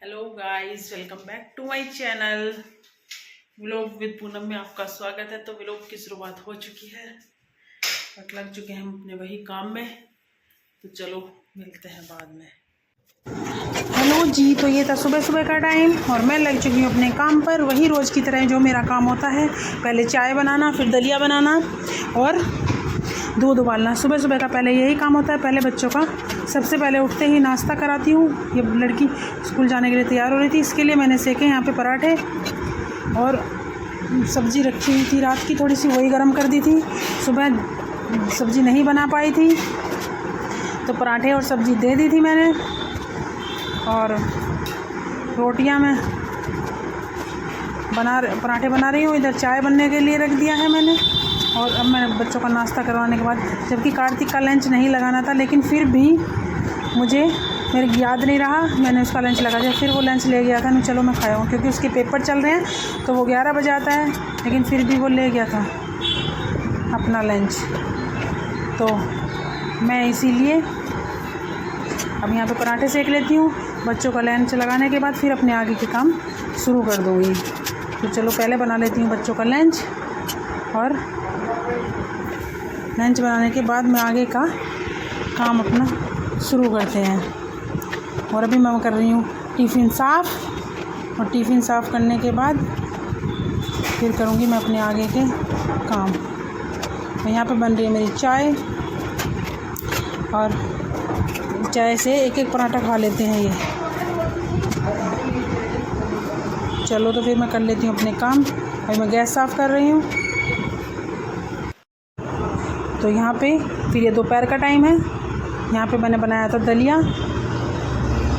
Hello guys, welcome back to my channel vlog with Poonam में आपका स्वागत है। तो व्लॉग की शुरुआत हो चुकी है और लग चुके हैं हम अपने वही काम में। तो चलो मिलते हैं बाद में। हेलो जी, तो ये था सुबह सुबह का टाइम और मैं लग चुकी हूँ अपने काम पर, वही रोज़ की तरह जो मेरा काम होता है। पहले चाय बनाना, फिर दलिया बनाना और दूध उबालना। सुबह सुबह का पहले यही काम होता है। पहले बच्चों का सबसे पहले उठते ही नाश्ता कराती हूँ। ये लड़की स्कूल जाने के लिए तैयार हो रही थी, इसके लिए मैंने सेके यहाँ पे पराठे और सब्ज़ी रखी हुई थी रात की, थोड़ी सी वही गर्म कर दी थी। सुबह सब्ज़ी नहीं बना पाई थी तो पराठे और सब्ज़ी दे दी थी मैंने। और रोटियां मैं पराठे बना रही हूँ। इधर चाय बनने के लिए रख दिया है मैंने। और अब मैंने बच्चों का नाश्ता करवाने के बाद, जबकि कार्तिक का लंच नहीं लगाना था, लेकिन फिर भी मुझे मेरे याद नहीं रहा, मैंने उसका लंच लगा दिया। फिर वो लंच ले गया था, नहीं चलो मैं खाया हूँ, क्योंकि उसके पेपर चल रहे हैं तो वो 11 बजे आता है, लेकिन फिर भी वो ले गया था अपना लंच। तो मैं इसीलिए अब यहाँ पे पराठे सेक लेती हूँ। बच्चों का लंच लगाने के बाद फिर अपने आगे के काम शुरू कर दूँगी। तो चलो पहले बना लेती हूँ बच्चों का लंच, और लंच बनाने के बाद मैं आगे का काम अपना शुरू करते हैं। और अभी मैं कर रही हूँ टिफ़िन साफ़, और टिफ़िन साफ़ करने के बाद फिर करूँगी मैं अपने आगे के काम। तो यहाँ पे बन रही है मेरी चाय, और चाय से एक एक पराठा खा लेते हैं ये। चलो तो फिर मैं कर लेती हूँ अपने काम। अभी मैं गैस साफ़ कर रही हूँ। तो यहाँ पे फिर ये दोपहर का टाइम है। यहाँ पे मैंने बनाया था दलिया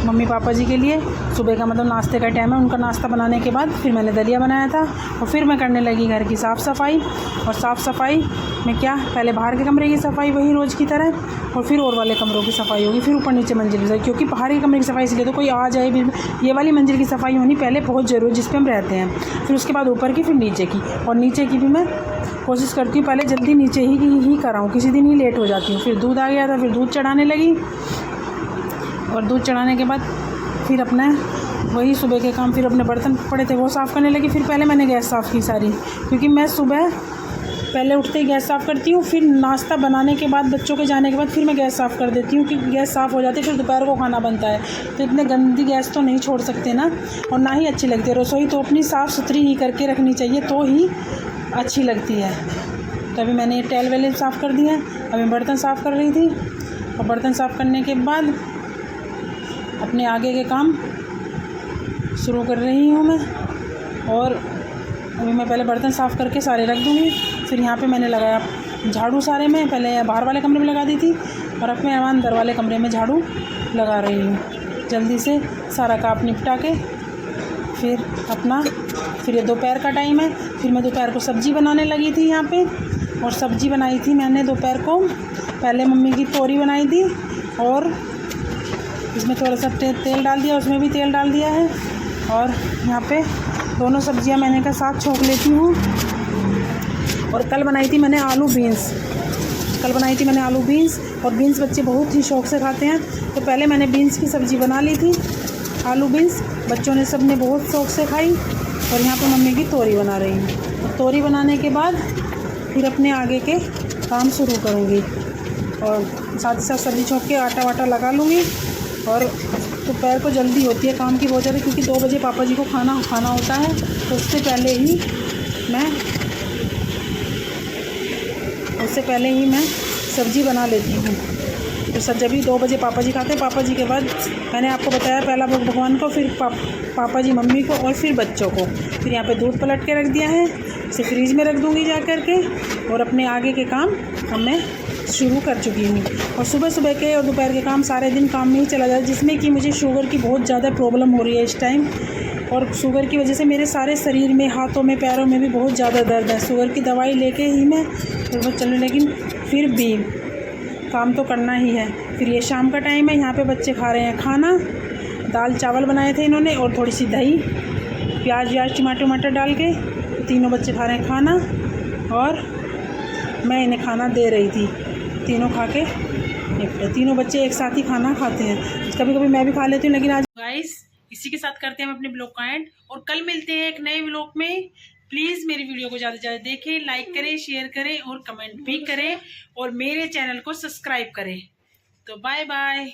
मम्मी पापा जी के लिए। सुबह का मतलब नाश्ते का टाइम है, उनका नाश्ता बनाने के बाद फिर मैंने दलिया बनाया था। और फिर मैं करने लगी घर की साफ़ सफाई। और साफ़ सफाई में क्या, पहले बाहर के कमरे की सफाई वही रोज़ की तरह, और फिर और वाले कमरों की सफाई होगी, फिर ऊपर नीचे मंजिल की सफाई। क्योंकि बाहर के कमरे की सफाई इसलिए तो कोई आ जाए भी, ये वाली मंजिल की सफाई होनी पहले बहुत ज़रूरी, जिस पर हम रहते हैं। फिर उसके बाद ऊपर की, फिर नीचे की, और नीचे की भी मैं कोशिश करती हूँ पहले जल्दी नीचे ही कराऊँ, किसी दिन ही लेट हो जाती हूँ। फिर दूध आ गया था, फिर दूध चढ़ाने लगी, और दूध चढ़ाने के बाद फिर अपने वही सुबह के काम, फिर अपने बर्तन पड़े थे वो साफ़ करने लगी। फिर पहले मैंने गैस साफ़ की सारी, क्योंकि मैं सुबह पहले उठते ही गैस साफ़ करती हूँ। फिर नाश्ता बनाने के बाद, बच्चों के जाने के बाद फिर मैं गैस साफ़ कर देती हूँ, क्योंकि गैस साफ़ हो जाती है, फिर दोपहर को खाना बनता है। तो इतने गंदी गैस तो नहीं छोड़ सकते ना, और ना ही अच्छी लगती है। रसोई तो अपनी साफ़ सुथरी ही करके रखनी चाहिए, तो ही अच्छी लगती है। तो अभी मैंने ये टैल वेल साफ़ कर दिया है। अभी बर्तन साफ़ कर रही थी, और बर्तन साफ़ करने के बाद अपने आगे के काम शुरू कर रही हूँ मैं। और अभी मैं पहले बर्तन साफ़ करके सारे रख दूँगी। फिर यहाँ पे मैंने लगाया झाड़ू सारे में, पहले बाहर वाले कमरे में लगा दी थी, और अब मैं अंदर वाले कमरे में झाड़ू लगा रही हूँ जल्दी से सारा काम निपटा के। फिर ये दोपहर का टाइम है। फिर मैं दोपहर को सब्ज़ी बनाने लगी थी यहाँ पे, और सब्ज़ी बनाई थी मैंने दोपहर को, पहले मम्मी की तोरी बनाई थी, और इसमें थोड़ा सा तेल डाल दिया, उसमें भी तेल डाल दिया है। और यहाँ पे दोनों सब्जियाँ मैंने का साथ छोंक लेती हूँ। और कल बनाई थी मैंने आलू बीन्स, और बीन्स बच्चे बहुत ही शौक़ से खाते हैं। तो पहले मैंने बीन्स की सब्ज़ी बना ली थी, आलू बीन्स बच्चों ने सब ने बहुत शौक़ से खाई। और यहाँ पे मम्मी की तोरी बना रही हूँ। तोरी बनाने के बाद फिर अपने आगे के काम शुरू करूँगी, और साथ ही साथ सब्ज़ी छोंक के आटा वाटा लगा लूँगी। और दोपहर को जल्दी होती है काम की बहुत ज़्यादा, क्योंकि 2 बजे पापा जी को खाना होता है। तो उससे पहले ही मैं सब्ज़ी बना लेती हूँ। तो जब भी 2 बजे पापा जी खाते हैं, पापा जी के बाद मैंने आपको बताया पहला भोग भगवान को, फिर पापा जी मम्मी को, और फिर बच्चों को। फिर यहाँ पे दूध पलट के रख दिया है, इसे फ्रीज में रख दूँगी जा कर के। और अपने आगे के काम अब मैं शुरू कर चुकी हूँ। और सुबह सुबह के और दोपहर के काम सारे दिन काम में ही चला जाता है, जिसमें कि मुझे शुगर की बहुत ज़्यादा प्रॉब्लम हो रही है इस टाइम। और शुगर की वजह से मेरे सारे शरीर में, हाथों में, पैरों में भी बहुत ज़्यादा दर्द है। शुगर की दवाई लेके ही मैं थोड़ा चलूँ, लेकिन फिर भी काम तो करना ही है। फिर ये शाम का टाइम है, यहाँ पे बच्चे खा रहे हैं खाना। दाल चावल बनाए थे इन्होंने, और थोड़ी सी दही, प्याज टमाटर डाल के तीनों बच्चे खा रहे हैं खाना, और मैं इन्हें खाना दे रही थी। तीनों खा के, तीनों बच्चे एक साथ ही खाना खाते हैं। कभी कभी मैं भी खा लेती हूँ, लेकिन आज गाइस इसी के साथ करते हैं हम अपने ब्लॉग का एंड, और कल मिलते हैं एक नए ब्लॉग में। प्लीज़ मेरी वीडियो को ज़्यादा से ज़्यादा देखें, लाइक करें, शेयर करें और कमेंट भी करें, और मेरे चैनल को सब्सक्राइब करें। तो बाय बाय।